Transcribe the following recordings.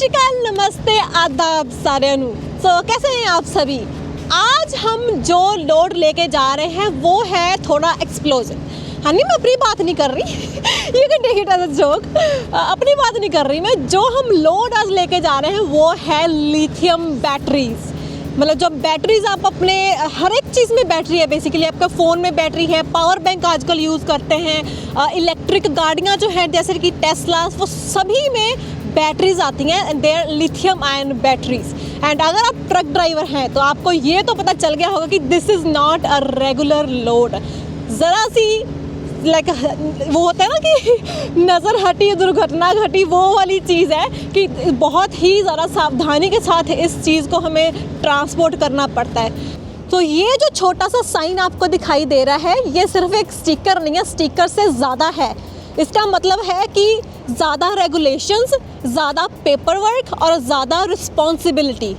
श्री अकाल, नमस्ते, आदाब साਰਿਆਂ ਨੂੰ। कैसे हैं आप सभी? आज हम जो लोड लेके जा रहे हैं वो है थोड़ा एक्सप्लोसिव। हाँ नहीं, मैं अपनी बात नहीं कर रही you can take it as a joke. अपनी बात नहीं कर रही मैं। जो हम लोड आज लेके जा रहे हैं वो है लिथियम बैटरीज। मतलब जो बैटरीज आप अपने हर एक चीज़ में बैटरी है, बेसिकली आपका फ़ोन में बैटरी है, पावर बैंक आजकल यूज़ करते हैं, इलेक्ट्रिक गाड़ियाँ जो हैं जैसे कि टेस्ला, वो सभी में बैटरीज आती हैं and there lithium ion batteries. And अगर आप ट्रक ड्राइवर हैं तो आपको ये तो पता चल गया होगा कि this is not a regular load. ज़रा सी लाइक वो होता है ना कि नज़र हटी दुर्घटना घटी, वो वाली चीज़ है कि बहुत ही ज़्यादा सावधानी के साथ इस चीज़ को हमें ट्रांसपोर्ट करना पड़ता है। तो ये जो छोटा सा साइन आपको दिखाई दे रहा है ये सिर्फ एक स्टिकर नहीं है, स्टिकर से ज़्यादा है। इसका मतलब है कि ज़्यादा रेगुलेशंस, ज़्यादा पेपर वर्क और ज़्यादा रिस्पॉन्सिबिलिटी।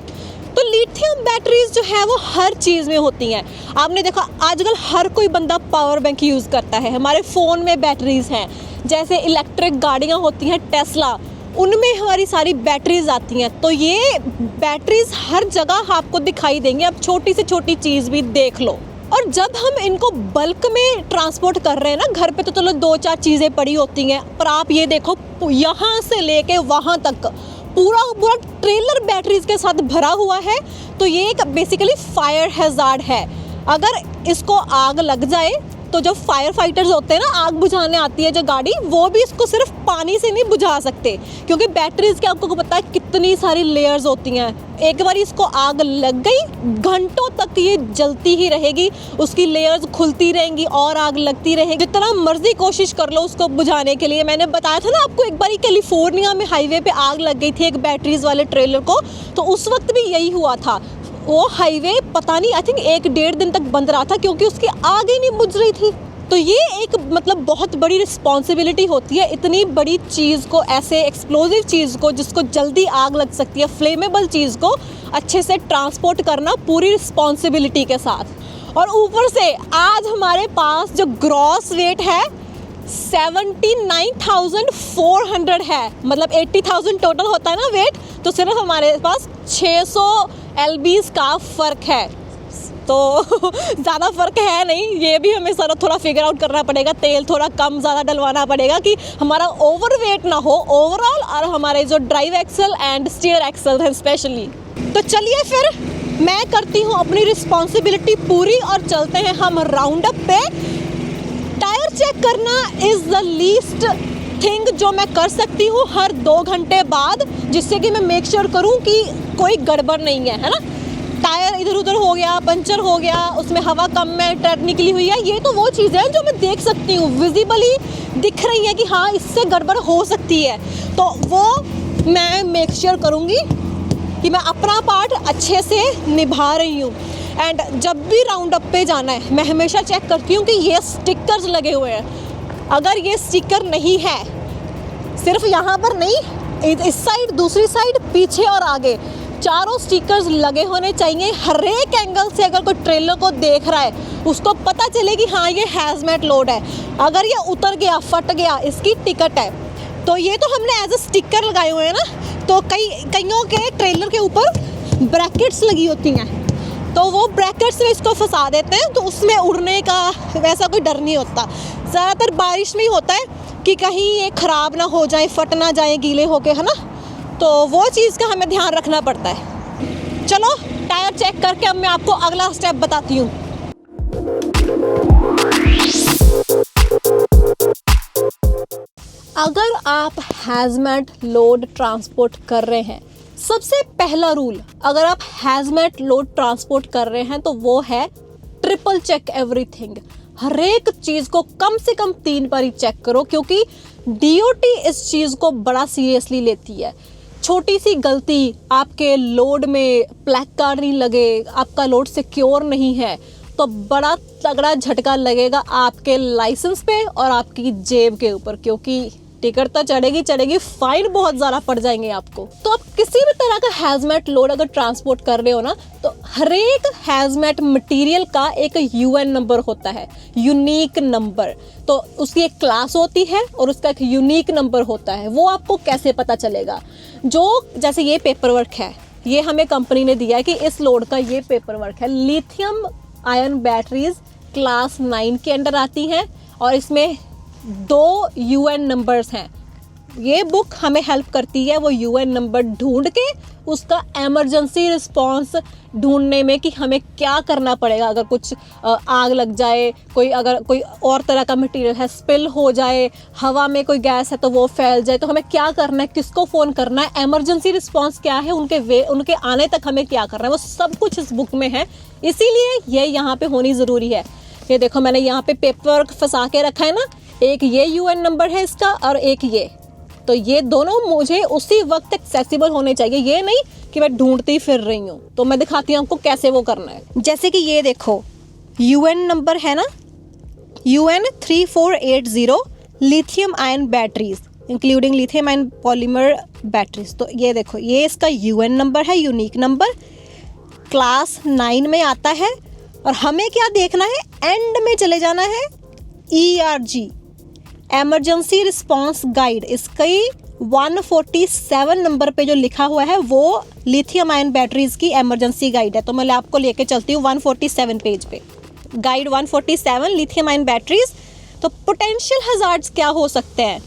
तो लिथियम बैटरीज जो है वो हर चीज़ में होती हैं। आपने देखा आजकल हर कोई बंदा पावर बैंक यूज़ करता है। हमारे फ़ोन में बैटरीज हैं, जैसे इलेक्ट्रिक गाड़ियाँ होती हैं टेस्ला, उनमें हमारी सारी बैटरीज आती हैं। तो ये बैटरीज हर जगह आपको दिखाई देंगी। अब छोटी से छोटी चीज़ भी देख लो। और जब हम इनको बल्क में ट्रांसपोर्ट कर रहे हैं ना, घर पे तो चलो 2-4 चीज़ें पड़ी होती हैं, पर आप ये देखो यहाँ से लेके वहाँ तक पूरा ट्रेलर बैटरीज के साथ भरा हुआ है। तो ये एक बेसिकली फायर हैजार्ड है। अगर इसको आग लग जाए तो जो फायर फाइटर्स होते हैं ना, आग बुझाने आती है जो गाड़ी, वो भी इसको सिर्फ पानी से नहीं बुझा सकते, क्योंकि बैटरीज के आपको पता है कितनी सारी लेयर्स होती हैं। एक बार इसको आग लग गई, घंटों तक ये जलती ही रहेगी, उसकी लेयर्स खुलती रहेंगी और आग लगती रहेगी। जितना मर्जी कोशिश कर लो उसको बुझाने के लिए। मैंने बताया था ना आपको, एक बार कैलिफोर्निया में हाईवे पे आग लग गई थी एक बैटरीज वाले ट्रेलर को, तो उस वक्त भी यही हुआ था। वो हाईवे पता नहीं, आई थिंक 1-1.5 दिन तक बंद रहा था क्योंकि उसकी आग ही नहीं बुझ रही थी। तो ये एक मतलब बहुत बड़ी रिस्पॉन्सिबिलिटी होती है, इतनी बड़ी चीज़ को, ऐसे एक्सप्लोजिव चीज़ को जिसको जल्दी आग लग सकती है, फ्लेमेबल चीज़ को अच्छे से ट्रांसपोर्ट करना पूरी रिस्पॉन्सिबिलिटी के साथ। और ऊपर से आज हमारे पास जो ग्रॉस वेट है 79,400 है। मतलब 80,000 टोटल होता है ना वेट, तो सिर्फ हमारे पास 600 LBs का फ़र्क है। तो ज़्यादा फ़र्क है नहीं, ये भी हमें सारा थोड़ा फिगर आउट करना पड़ेगा, तेल थोड़ा कम ज़्यादा डलवाना पड़ेगा कि हमारा ओवर वेट ना हो ओवरऑल, और हमारे जो drive axle and steer axle है स्पेशली। तो चलिए फिर मैं करती हूँ अपनी रिस्पॉन्सिबिलिटी पूरी और चलते हैं हम राउंड अप पे। टायर चेक करना इज़ द लीस्ट थिंग जो मैं कर सकती हूँ हर 2 घंटे बाद, जिससे कि मैं मेक श्योर करूँ कि कोई गड़बड़ नहीं है ना। टायर इधर उधर हो गया, पंचर हो गया, उसमें हवा कम में ट्रेड निकली हुई है, ये तो वो चीज़ें हैं जो मैं देख सकती हूँ, विजिबली दिख रही है कि हाँ इससे गड़बड़ हो सकती है। तो वो मैं मेक श्योर करूँगी कि मैं अपना पार्ट अच्छे से निभा रही हूँ। एंड जब भी राउंड अप पे जाना है मैं हमेशा चेक करती हूँ कि ये स्टिकर्स लगे हुए हैं। अगर ये स्टिकर नहीं है, सिर्फ यहाँ पर नहीं, इस साइड, दूसरी साइड, पीछे और आगे, चारों स्टिकर्स लगे होने चाहिए। हर एक एंगल से अगर कोई ट्रेलर को देख रहा है उसको पता चले कि हाँ ये हैजमेट लोड है। अगर ये उतर गया, फट गया, इसकी टिकट है। तो ये तो हमने एज अ स्टिकर लगाए हुए हैं ना। तो कईयों के ट्रेलर के ऊपर ब्रैकेट्स लगी होती हैं, तो वो ब्रैकेट्स में इसको फंसा देते हैं, तो उसमें उड़ने का वैसा कोई डर नहीं होता। ज़्यादातर बारिश में ही होता है कि कहीं ये ख़राब ना हो जाए, फट ना जाए गीले होके, है ना। तो वो चीज़ का हमें ध्यान रखना पड़ता है। चलो टायर चेक करके अब मैं आपको अगला स्टेप बताती हूँ। अगर आप हैजमेट लोड ट्रांसपोर्ट कर रहे हैं, सबसे पहला रूल, अगर आप हैजमेट लोड ट्रांसपोर्ट कर रहे हैं तो वो है ट्रिपल चेक एवरीथिंग। हर एक चीज़ को कम से कम 3 बार ही चेक करो, क्योंकि DOT इस चीज़ को बड़ा सीरियसली लेती है। छोटी सी गलती, आपके लोड में प्लैक कार्ड नहीं लगे, आपका लोड सिक्योर नहीं है, तो बड़ा तगड़ा झटका लगेगा आपके लाइसेंस पे और आपकी जेब के ऊपर, क्योंकि टिकट तो चढ़ेगी, फाइन बहुत ज़्यादा पड़ जाएंगे आपको। तो आप किसी भी तरह का हैजमेट लोड अगर ट्रांसपोर्ट कर रहे हो ना, तो हर एक हैजमेट मटेरियल का एक यूएन नंबर होता है, यूनिक नंबर। तो उसकी एक क्लास होती है और उसका एक यूनिक नंबर होता है। वो आपको कैसे पता चलेगा? जो जैसे ये पेपर वर्क है, ये हमें कंपनी ने दिया है कि इस लोड का ये पेपर वर्क है। लिथियम आयन बैटरीज क्लास 9 के अंडर आती हैं और इसमें 2 यूएन नंबर्स हैं। ये बुक हमें हेल्प करती है वो यूएन नंबर ढूंढ के उसका इमरजेंसी रिस्पांस ढूंढने में कि हमें क्या करना पड़ेगा अगर कुछ आग लग जाए, अगर कोई और तरह का मटेरियल है, स्पिल हो जाए, हवा में कोई गैस है तो वो फैल जाए, तो हमें क्या करना है, किसको फ़ोन करना है, इमरजेंसी रिस्पांस क्या है, उनके आने तक हमें क्या करना है, वो सब कुछ इस बुक में है। इसीलिए ये यहाँ पे होनी ज़रूरी है। ये देखो मैंने यहाँ पे पेपर फंसा के रखा है ना, एक ये यूएन नंबर है इसका और एक ये, तो ये दोनों मुझे उसी वक्त एक्सेसिबल होने चाहिए। ये नहीं कि मैं ढूंढती फिर रही हूँ। तो मैं दिखाती हूँ आपको कैसे वो करना है। जैसे कि ये देखो यूएन नंबर है ना, UN 3480 lithium ion batteries including lithium ion polymer batteries. तो ये देखो ये इसका यूएन नंबर है, यूनिक नंबर, क्लास 9 में आता है। और हमें क्या देखना है, एंड में चले जाना है ERG एमरजेंसी रिस्पांस गाइड। इसकी 147 नंबर पे जो लिखा हुआ है वो लिथियम आयन बैटरीज की एमरजेंसी गाइड है। तो मैं आपको लेके चलती हूँ 147 पेज पे, गाइड 147 लिथियम आयन बैटरीज। तो पोटेंशियल हजार्ड्स क्या हो सकते हैं,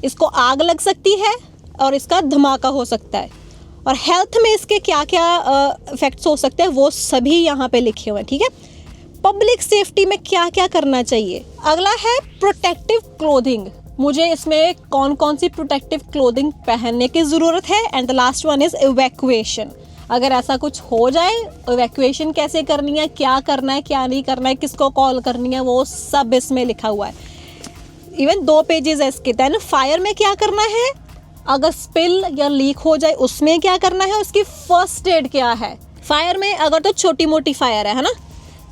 इसको आग लग सकती है और इसका धमाका हो सकता है, और हेल्थ में इसके क्या क्या इफेक्ट्स हो सकते हैं वो सभी यहाँ पे लिखे हुए हैं, ठीक है। पब्लिक सेफ्टी में क्या क्या करना चाहिए। अगला है प्रोटेक्टिव क्लोथिंग, मुझे इसमें कौन कौन सी प्रोटेक्टिव क्लोथिंग पहनने की ज़रूरत है। And the last one is evacuation, अगर ऐसा कुछ हो जाए इवैक्यूएशन कैसे करनी है, क्या करना है, क्या नहीं करना है, किसको कॉल करनी है, वो सब इसमें लिखा हुआ है। इवन 2 पेजेस है इसके। देन फायर में क्या करना है, अगर स्पिल या लीक हो जाए उसमें क्या करना है, उसकी फर्स्ट एड क्या है। फायर में अगर तो छोटी मोटी फायर है ना,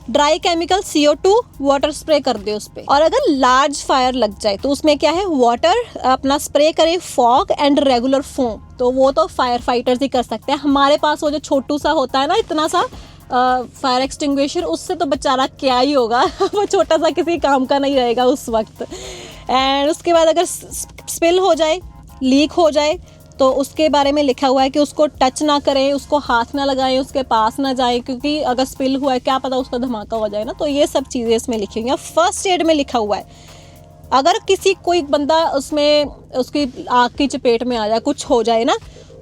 dry chemical CO2 water spray कर दे उस पर। और अगर लार्ज फायर लग जाए तो उसमें क्या है, वाटर अपना स्प्रे करे, फॉग एंड रेगुलर फोम। तो वो तो फायर फाइटर्स ही कर सकते हैं। हमारे पास वो जो छोटू सा होता है ना, इतना सा फायर एक्सटिंग्विशर, उससे तो बेचारा क्या ही होगा वो छोटा सा किसी काम का नहीं रहेगा उस वक्त। एंड उसके बाद अगर स्पिल हो जाए, लीक हो जाए, तो उसके बारे में लिखा हुआ है कि उसको टच ना करें, उसको हाथ ना लगाएं, उसके पास ना जाएं, क्योंकि अगर स्पिल हुआ है क्या पता उसका धमाका हो जाए ना। तो ये सब चीज़ें इसमें लिखी हुई हैं। फर्स्ट एड में लिखा हुआ है अगर कोई बंदा उसमें उसकी आग की चपेट में आ जाए, कुछ हो जाए ना,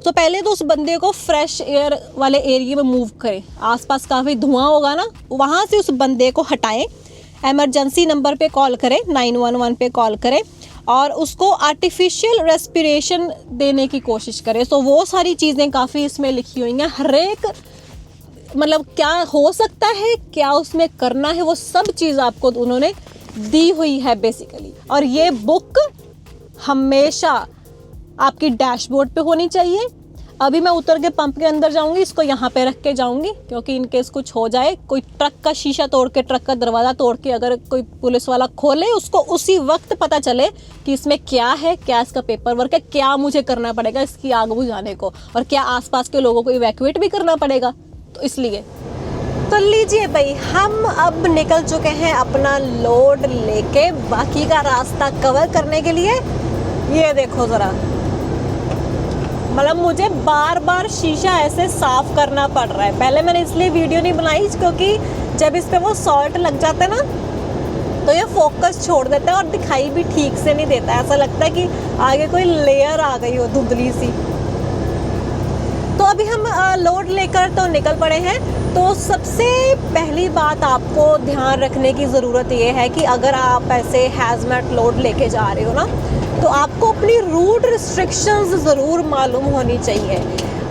तो पहले तो उस बंदे को फ्रेश एयर वाले एरिया में मूव करें। आसपास काफ़ी धुआं होगा ना, वहाँ से उस बंदे को हटाएं, इमरजेंसी नंबर पे कॉल करें, 911 पे कॉल करें और उसको आर्टिफिशियल रेस्पिरेशन देने की कोशिश करें। तो वो सारी चीज़ें काफ़ी इसमें लिखी हुई हैं। हर एक मतलब क्या हो सकता है, क्या उसमें करना है, वो सब चीज़ आपको उन्होंने दी हुई है बेसिकली। और ये बुक हमेशा आपकी डैशबोर्ड पे होनी चाहिए। अभी मैं उतर के पंप के अंदर जाऊंगी, इसको यहाँ पे रख के जाऊंगी, क्योंकि इनकेस कुछ हो जाए, कोई ट्रक का शीशा तोड़ के, ट्रक का दरवाज़ा तोड़ के अगर कोई पुलिस वाला खोले, उसको उसी वक्त पता चले कि इसमें क्या है, क्या इसका पेपर वर्क है, क्या मुझे करना पड़ेगा इसकी आग बुझाने को, और क्या आसपास के लोगों को इवैक्यूएट भी करना पड़ेगा। तो इसलिए तो लीजिए भाई, हम अब निकल चुके हैं अपना लोड लेके बाकी का रास्ता कवर करने के लिए। ये देखो ज़रा, मतलब मुझे बार बार शीशा ऐसे साफ करना पड़ रहा है। पहले मैंने इसलिए वीडियो नहीं बनाई क्योंकि जब इस पे वो सॉल्ट लग जाता है ना, तो ये फोकस छोड़ देता है और दिखाई भी ठीक से नहीं देता। ऐसा लगता है कि आगे कोई लेयर आ गई हो धुंधली सी। तो अभी हम लोड लेकर तो निकल पड़े हैं। तो सबसे पहली बात आपको ध्यान रखने की ज़रूरत ये है कि अगर आप ऐसे हैजमेट लोड लेके जा रहे हो ना, तो आपको अपनी रूट रिस्ट्रिक्शंस ज़रूर मालूम होनी चाहिए।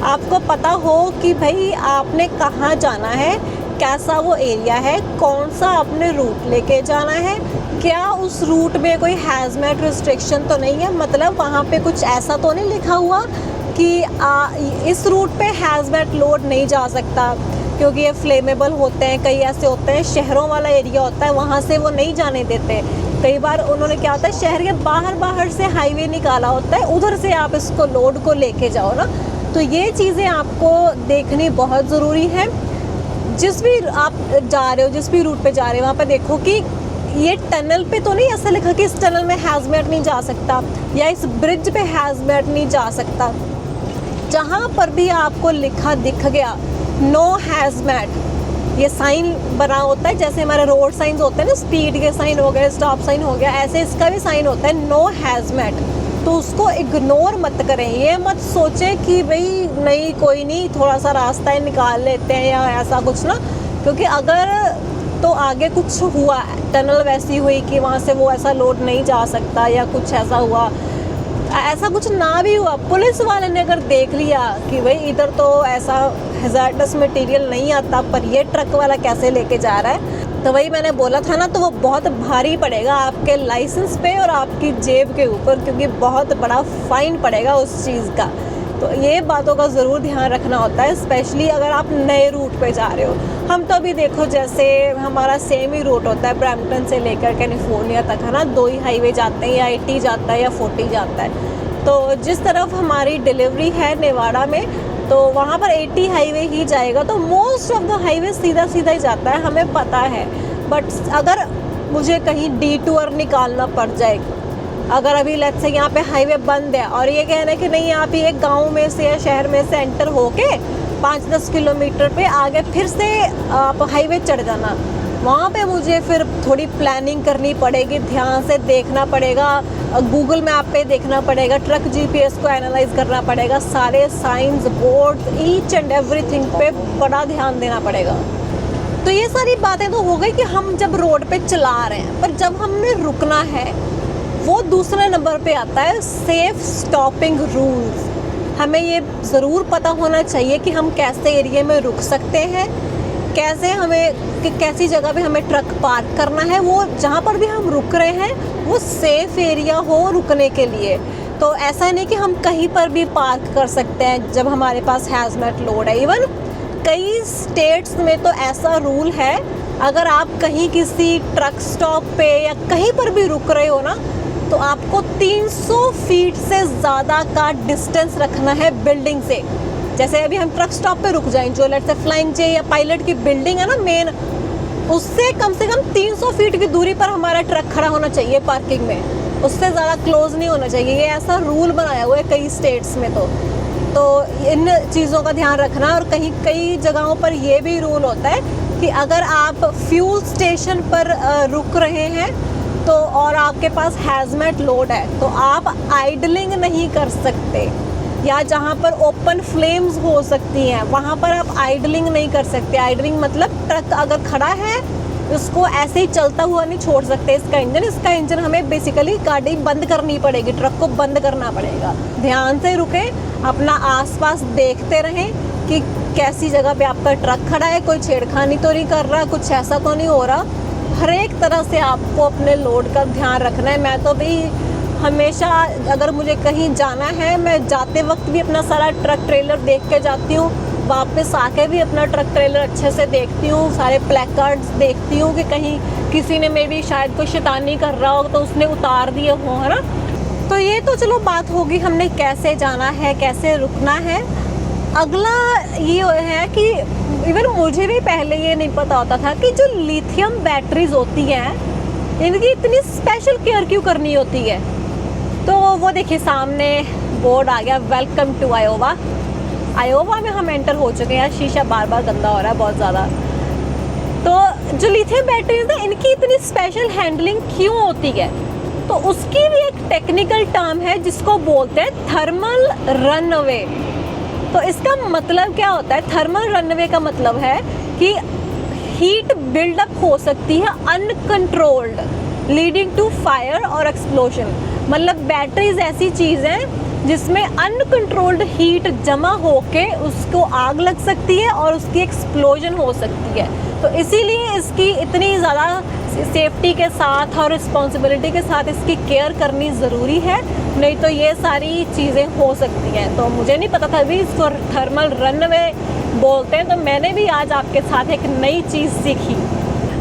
आपको पता हो कि भाई आपने कहाँ जाना है, कैसा वो एरिया है, कौन सा आपने रूट लेके जाना है, क्या उस रूट में कोई हैजमेट रिस्ट्रिक्शन तो नहीं है, मतलब वहाँ पे कुछ ऐसा तो नहीं लिखा हुआ कि इस रूट पे हैजमेट लोड नहीं जा सकता क्योंकि ये फ्लेमेबल होते हैं। कई ऐसे होते हैं, शहरों वाला एरिया होता है, वहाँ से वो नहीं जाने देते। कई बार उन्होंने क्या होता है शहर के बाहर से हाईवे निकाला होता है, उधर से आप इसको लोड को लेके जाओ ना। तो ये चीज़ें आपको देखनी बहुत ज़रूरी है। जिस भी आप जा रहे हो, जिस भी रूट पे जा रहे हो, वहाँ पे देखो कि ये टनल पे तो नहीं ऐसा लिखा कि इस टनल में हैज़मेट नहीं जा सकता या इस ब्रिज पे हैज़मेट नहीं जा सकता। जहाँ पर भी आपको लिखा दिख गया नो हैज़मेट, ये साइन बना होता है जैसे हमारे रोड साइन होते हैं ना, स्पीड के साइन हो गए, स्टॉप साइन हो गया, ऐसे इसका भी साइन होता है नो हैज़मेट। तो उसको इग्नोर मत करें। ये मत सोचें कि भाई नहीं कोई नहीं, थोड़ा सा रास्ता ही निकाल लेते हैं या ऐसा कुछ ना, क्योंकि अगर तो आगे कुछ हुआ, टनल वैसी हुई कि वहाँ से वो ऐसा लोड नहीं जा सकता या कुछ ऐसा हुआ, ऐसा कुछ ना भी हुआ, पुलिस वाले ने अगर देख लिया कि भाई इधर तो ऐसा हैज़ार्डस मटेरियल नहीं आता पर ये ट्रक वाला कैसे लेके जा रहा है, तो वही मैंने बोला था ना, तो वो बहुत भारी पड़ेगा आपके लाइसेंस पे और आपकी जेब के ऊपर, क्योंकि बहुत बड़ा फ़ाइन पड़ेगा उस चीज़ का। तो ये बातों का ज़रूर ध्यान रखना होता है, स्पेशली अगर आप नए रूट पे जा रहे हो। हम तो अभी देखो जैसे हमारा सेम ही रूट होता है ब्रैम्पटन से लेकर कैलिफोर्निया तक, है ना, 2 ही हाईवे जाते हैं, या 80 जाता है या 40 जाता है। तो जिस तरफ हमारी डिलीवरी है नेवाड़ा में, तो वहाँ पर 80 हाईवे ही जाएगा, तो मोस्ट ऑफ द हाईवे सीधा सीधा ही जाता है, हमें पता है। बट अगर मुझे कहीं डिटूर निकालना पड़ जाए, अगर अभी लेट्स से यहाँ पे हाईवे बंद है और ये कहना है कि नहीं आप ये गांव में से या शहर में से एंटर होके 5-10 किलोमीटर पे आगे फिर से आप हाईवे चढ़ जाना, वहाँ पे मुझे फिर थोड़ी प्लानिंग करनी पड़ेगी, ध्यान से देखना पड़ेगा, गूगल मैप पे देखना पड़ेगा, ट्रक जीपीएस को एनालाइज करना पड़ेगा, सारे science board each and everything पे बड़ा ध्यान देना पड़ेगा। तो ये सारी बातें तो हो गई कि हम जब रोड पे चला रहे हैं, पर जब हमने रुकना है वो दूसरे नंबर पे आता है सेफ स्टॉपिंग रूल्स। हमें ये ज़रूर पता होना चाहिए कि हम कैसे एरिया में रुक सकते हैं, कैसे हमें कि कैसी जगह पे हमें ट्रक पार्क करना है, वो जहाँ पर भी हम रुक रहे हैं वो सेफ़ एरिया हो रुकने के लिए। तो ऐसा नहीं कि हम कहीं पर भी पार्क कर सकते हैं जब हमारे पास हैज़मेट लोड है। इवन कई स्टेट्स में तो ऐसा रूल है, अगर आप कहीं किसी ट्रक स्टॉप पे या कहीं पर भी रुक रहे हो ना, तो आपको 300 फीट से ज़्यादा का डिस्टेंस रखना है बिल्डिंग से। जैसे अभी हम ट्रक स्टॉप पे रुक जाएं, जो लेट्स से फ्लाइंग जे या पायलट की बिल्डिंग है ना मेन, उससे कम से कम 300 फीट की दूरी पर हमारा ट्रक खड़ा होना चाहिए पार्किंग में, उससे ज़्यादा क्लोज नहीं होना चाहिए। ये ऐसा रूल बनाया हुआ है कई स्टेट्स में। तो इन चीज़ों का ध्यान रखना। और कई जगहों पर ये भी रूल होता है कि अगर आप फ्यूल स्टेशन पर रुक रहे हैं तो और आपके पास हैज़मेट लोड है, तो आप आइडलिंग नहीं कर सकते, या जहाँ पर ओपन फ्लेम्स हो सकती हैं वहाँ पर आप आइडलिंग नहीं कर सकते। आइडलिंग मतलब ट्रक अगर खड़ा है उसको ऐसे ही चलता हुआ नहीं छोड़ सकते इसका इंजन हमें बेसिकली गाड़ी बंद करनी पड़ेगी, ट्रक को बंद करना पड़ेगा। ध्यान से रुकें, अपना आसपास देखते रहें कि कैसी जगह पे आपका ट्रक खड़ा है, कोई छेड़खानी तो नहीं कर रहा, कुछ ऐसा तो नहीं हो रहा। हर एक तरह से आपको अपने लोड का ध्यान रखना है। मैं तो भी हमेशा अगर मुझे कहीं जाना है, मैं जाते वक्त भी अपना सारा ट्रक ट्रेलर देख के जाती हूँ, वापस आके भी अपना ट्रक ट्रेलर अच्छे से देखती हूँ, सारे प्लेकार्ड्स देखती हूँ कि कहीं किसी ने मे भी शायद कोई शैतानी कर रहा हो तो उसने उतार दिए हो, है ना। तो ये तो चलो बात होगी हमने कैसे जाना है, कैसे रुकना है। अगला ये है कि इवन मुझे भी पहले ये नहीं पता होता था कि जो लिथियम बैटरीज होती हैं इनकी इतनी स्पेशल केयर क्यों करनी होती है। तो वो देखिए सामने बोर्ड आ गया, वेलकम टू आयोवा। आयोवा में हम एंटर हो चुके हैं। शीशा बार बार गंदा हो रहा है बहुत ज़्यादा। तो जो लिथियम बैटरीज है इनकी इतनी स्पेशल हैंडलिंग क्यों होती है, तो उसकी भी एक टेक्निकल टर्म है जिसको बोलते हैं थर्मल रनअवे। तो इसका मतलब क्या होता है? थर्मल रनअवे का मतलब है कि हीट बिल्डअप हो सकती है अनकंट्रोल्ड, लीडिंग टू फायर और एक्सप्लोजन। मतलब बैटरीज ऐसी चीज़ है जिसमें अनकंट्रोल्ड हीट जमा होके उसको आग लग सकती है और उसकी एक्सप्लोजन हो सकती है। तो इसीलिए इसकी इतनी ज़्यादा सेफ्टी के साथ और रिस्पॉन्सिबिलिटी के साथ इसकी केयर करनी ज़रूरी है, नहीं तो ये सारी चीज़ें हो सकती हैं। तो मुझे नहीं पता था अभी इसको थर्मल रनअवे बोलते हैं, तो मैंने भी आज आपके साथ एक नई चीज़ सीखी।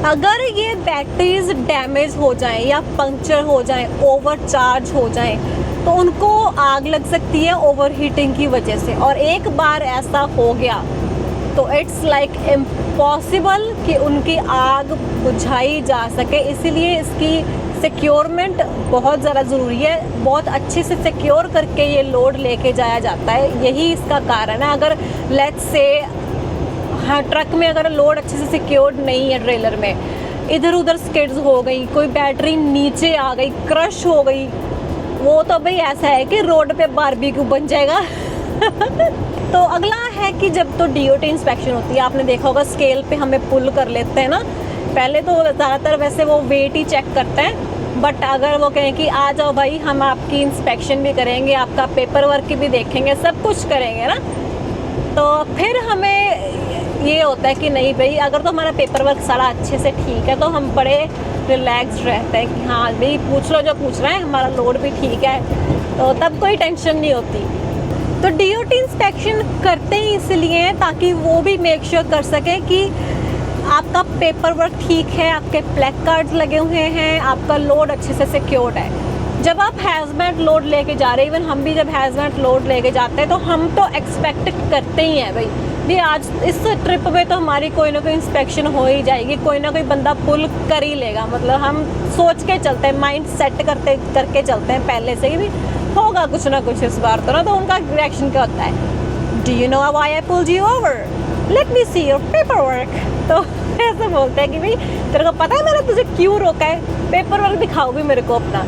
अगर ये बैटरीज डैमेज हो जाएं या पंक्चर हो जाएं, ओवरचार्ज हो जाएं, तो उनको आग लग सकती है ओवर हीटिंग की वजह से। और एक बार ऐसा हो गया तो इट्स लाइक इम्पॉसिबल कि उनकी आग बुझाई जा सके। इसीलिए इसकी सिक्योरमेंट बहुत ज़्यादा ज़रूरी है। बहुत अच्छे से सिक्योर करके ये लोड लेके जाया जाता है, यही इसका कारण है। अगर लेट्स से हाँ ट्रक में अगर लोड अच्छे से सिक्योर्ड नहीं है, ट्रेलर में इधर उधर स्किड्स हो गई, कोई बैटरी नीचे आ गई, क्रश हो गई, वो तो भाई ऐसा है कि रोड पे बारबेक्यू बन जाएगा। तो अगला है कि जब तो DOT इंस्पेक्शन होती है, आपने देखा होगा स्केल पे हमें पुल कर लेते हैं ना। पहले तो ज़्यादातर वैसे वो वेट ही चेक करते हैं, बट अगर वो कहें कि आ जाओ भाई हम आपकी इंस्पेक्शन भी करेंगे, आपका पेपर वर्क भी देखेंगे, सब कुछ करेंगे ना, तो फिर हमें ये होता है कि नहीं भाई अगर तो हमारा पेपर वर्क सारा अच्छे से ठीक है तो हम बड़े रिलैक्स रहते हैं कि हाँ भाई पूछ लो जो पूछ रहे हैं, हमारा लोड भी ठीक है, तो तब कोई टेंशन नहीं होती। तो DOT इंस्पेक्शन करते ही इसलिए ताकि वो भी मेक श्योर कर सके कि आपका पेपर वर्क ठीक है, आपके प्लैक कार्ड्स लगे हुए हैं, आपका लोड अच्छे से सिक्योर्ड है। जब आप हैज़मेट लोड लेके जा रहे हैं, इवन हम भी जब हैज़मेट लोड लेके जाते हैं तो हम तो एक्सपेक्ट करते ही हैं भाई आज इस ट्रिप में तो हमारी कोई ना कोई इंस्पेक्शन हो ही जाएगी, कोई ना कोई बंदा पुल कर ही लेगा। मतलब हम सोच के चलते हैं, माइंड सेट करके चलते हैं पहले से ही भी होगा कुछ ना कुछ इस बार तो ना। तो उनका रिएक्शन क्या होता है, do you know why I pulled you over, let me see your paper work. तो ऐसे बोलते हैं कि भाई तेरे को पता है मैंने तुझे क्यों रोका है, पेपर वर्क दिखाओ भी मेरे को अपना।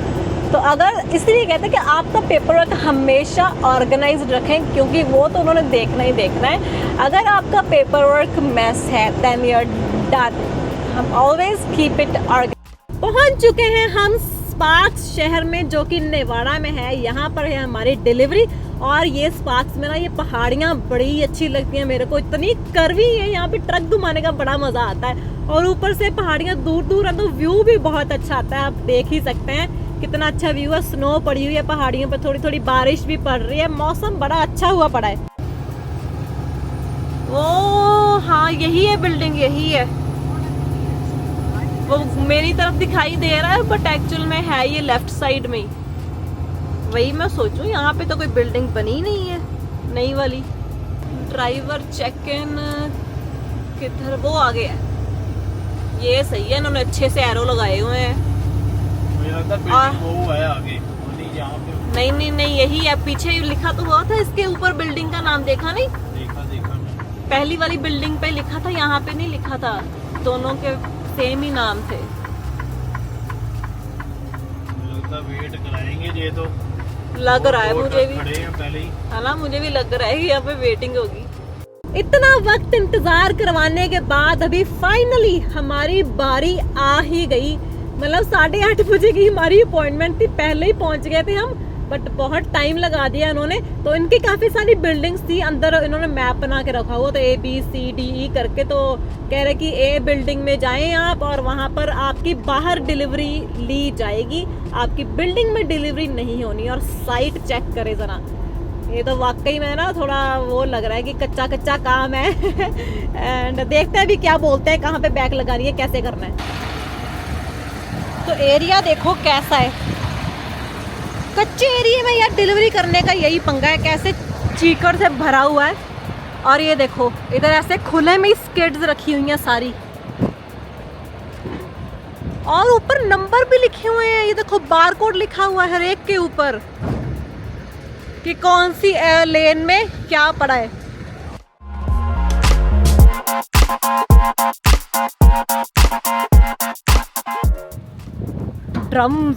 तो अगर इसलिए कहते हैं कि आपका पेपर वर्क हमेशा ऑर्गेनाइज्ड रखें, क्योंकि वो तो उन्होंने देखना ही देखना है। अगर आपका पेपर वर्क मैस है देन यू आर डन। हम ऑलवेज कीप इट ऑर्गेनाइज्ड। पहुंच चुके हैं हम स्पार्क्स शहर में, जो कि नेवाड़ा में है। यहाँ पर है हमारी डिलीवरी। और ये स्पार्क्स में ना ये पहाड़ियाँ बड़ी अच्छी लगती हैं मेरे को, इतनी कर्वी है, यहाँ पे ट्रक घुमाने का बड़ा मज़ा आता है। और ऊपर से पहाड़ियाँ दूर दूर है तो व्यू भी बहुत अच्छा आता है। आप देख ही सकते हैं कितना अच्छा व्यू है। स्नो पड़ी हुई है पहाड़ियों पर, थोड़ी थोड़ी बारिश भी पड़ रही है, मौसम बड़ा अच्छा हुआ पड़ा है। ओ हाँ यही है बिल्डिंग, यही है। वो मेरी तरफ दिखाई दे रहा है बट एक्चुअल में है ये लेफ्ट साइड में ही। वही मैं सोचूं, यहाँ पे तो कोई बिल्डिंग बनी नहीं है नई वाली। ड्राइवर चेक इन किधर, वो आ गया है। ये सही है, इन्होंने अच्छे से एरो लगाए हुए हैं। वो है आगे, नहीं नहीं नहीं यही है, पीछे लिखा तो हुआ था इसके ऊपर, बिल्डिंग का नाम देखा नहीं? देखा पहली वाली बिल्डिंग पे लिखा था, यहाँ पे नहीं लिखा था। दोनों के सेम ही नाम थे। वेट कराएंगे ये तो लग रहा है मुझे भी, है ना, मुझे भी लग रहा है कि यहाँ पे वेटिंग होगी। इतना वक्त इंतजार करवाने के बाद अभी फाइनली हमारी बारी आ ही गई। मतलब 8:30 बजे की हमारी अपॉइंटमेंट थी, पहले ही पहुंच गए थे हम, बट बहुत टाइम लगा दिया इन्होंने। तो इनकी काफ़ी सारी बिल्डिंग्स थी, अंदर इन्होंने मैप बना के रखा हुआ, तो ABCDE करके। तो कह रहे कि A बिल्डिंग में जाएं आप और वहाँ पर आपकी बाहर डिलीवरी ली जाएगी, आपकी बिल्डिंग में डिलीवरी नहीं होनी। और साइट चेक करें ज़रा, ये तो वाकई में ना थोड़ा वो लग रहा है कि कच्चा कच्चा काम है। एंड देखते हैं अभी क्या बोलते हैं, कहाँ पे बैग लगानी है, कैसे करना है। तो एरिया देखो कैसा है, कच्चे एरिया में यार डिलीवरी करने का यही पंगा है, कैसे चीकड़ से भरा हुआ है। और ये देखो इधर ऐसे खुले में स्किड्स रखी हुई हैं सारी, और ऊपर नंबर भी लिखे हुए हैं। ये देखो बार कोड लिखा हुआ है हर एक के ऊपर कि कौन सी लेन में क्या पड़ा है। ड्रम्स,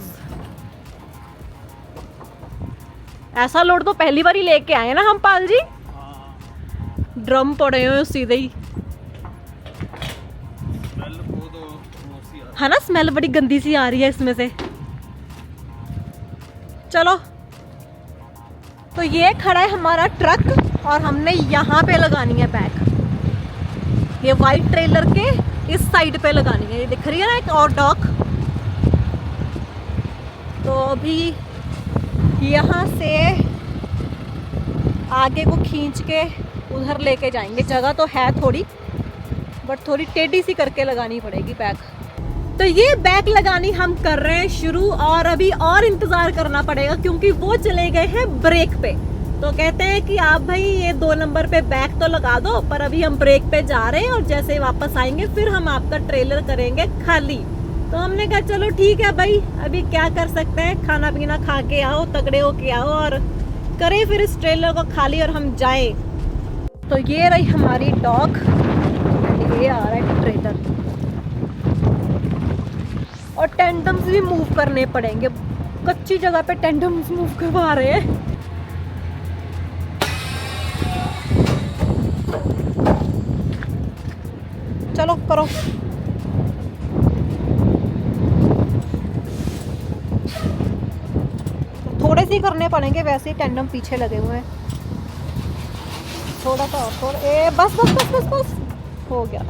ऐसा लोड तो पहली बार ही लेके आए ना हम पाल जी। ड्रम पड़े हुए सीधे ही, है ना, स्मेल बड़ी गंदी सी आ रही है इसमें से। चलो तो ये खड़ा है हमारा ट्रक और हमने यहाँ पे लगानी है बैग। ये वाइट ट्रेलर के इस साइड पे लगानी है, ये दिख रही है ना एक और डॉक। तो अभी यहाँ से आगे को खींच के उधर लेके जाएंगे। जगह तो है थोड़ी, बट थोड़ी टेढ़ी सी करके लगानी पड़ेगी बैग। तो ये बैग लगानी हम कर रहे हैं शुरू, और अभी और इंतज़ार करना पड़ेगा क्योंकि वो चले गए हैं ब्रेक पे। तो कहते हैं कि आप भाई ये 2 नंबर पे बैग तो लगा दो, पर अभी हम ब्रेक पे जा रहे हैं और जैसे वापस आएंगे फिर हम आपका ट्रेलर करेंगे खाली। तो हमने कहा चलो ठीक है भाई, अभी क्या कर सकते हैं, खाना पीना खा के आओ, तगड़े हो के आओ और करें फिर इस ट्रेलर को खाली और हम जाएं। तो ये रही हमारी डॉग, ये आ रहा है ट्रेलर, और टेंडम्स भी मूव करने पड़ेंगे, कच्ची जगह पे टेंडम्स मूव करवा रहे हैं। चलो करो। थोड़े से ही करने पड़ेंगे, वैसे ही टेंडम पीछे लगे हुए हैं। थोड़ा सा और, थोड़ा, ए बस बस बस बस बस हो गया।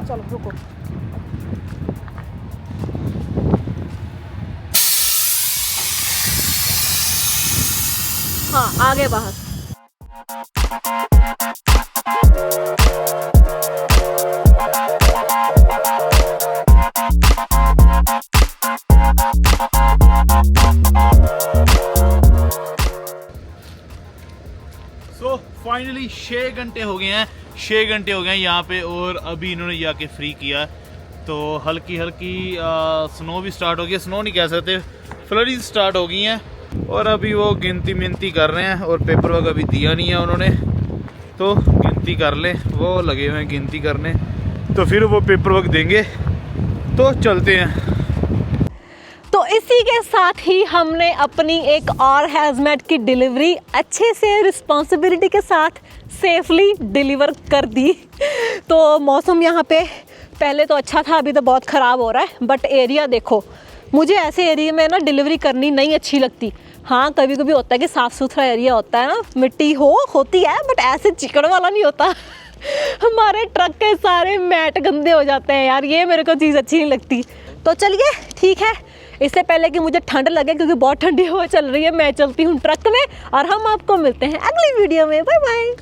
चलो रुको। हाँ आगे बाहर। तो फाइनली 6 घंटे हो गए हैं, 6 घंटे हो गए हैं यहाँ पे, और अभी इन्होंने ये आके फ्री किया। तो हल्की हल्की स्नो भी स्टार्ट हो गई है, स्नो नहीं कह सकते, फ्लरीज स्टार्ट हो गई हैं। और अभी वो गिनती मिनती कर रहे हैं, और पेपर वर्क अभी दिया नहीं है उन्होंने, तो गिनती कर लें, वो लगे हुए हैं गिनती करने, तो फिर वो पेपर वर्क देंगे। तो चलते हैं। तो इसी के साथ ही हमने अपनी एक और हैजमेट की डिलीवरी अच्छे से रिस्पॉन्सिबिलिटी के साथ सेफली डिलीवर कर दी। तो मौसम यहाँ पे पहले तो अच्छा था, अभी तो बहुत ख़राब हो रहा है, बट एरिया देखो, मुझे ऐसे एरिया में ना डिलीवरी करनी नहीं अच्छी लगती। हाँ कभी कभी होता है कि साफ़ सुथरा एरिया होता है ना, मिट्टी होती है, बट ऐसे चिकड़ वाला नहीं होता। हमारे ट्रक के सारे मैट गंदे हो जाते हैं यार, ये मेरे को चीज़ अच्छी नहीं लगती। तो चलिए ठीक है, इससे पहले कि मुझे ठंड लगे, क्योंकि बहुत ठंडी हवा चल रही है, मैं चलती हूँ ट्रक में, और हम आपको मिलते हैं अगली वीडियो में। Bye bye.